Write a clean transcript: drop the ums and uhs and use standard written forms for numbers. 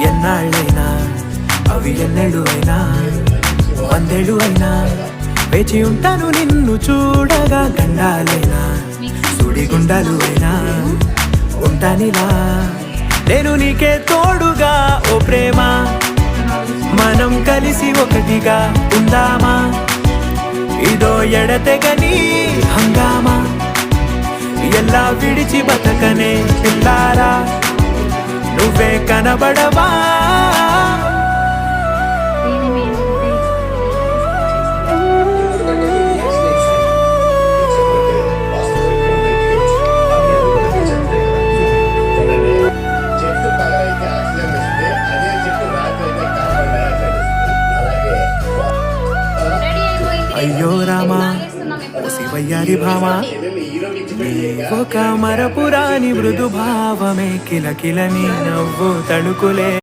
ఎన్నాళ్ళైనా అవి ఎన్నెళ్ళు అయినా వందేళ్ళు అయినా వేచి ఉంటాను నిన్ను చూడగా. గండాలైనా సుడిగుండాలు అయినా ఉంటానిలా నేను నీకే తోడుగా. ఓ ప్రేమ మనం కలిసి ఒకటిగా ఉందామా, ఇదో ఎడతెగని హంగామా. ఎలా విడిచి బతకనే పిల్లారా, నువ్వే కనబడవా. అయ్యో రామా ఓ శివయ్యారి భామా, ఒక మరపురాని మృదు భావమే కిలకిలని నవ్వు తడుకులే.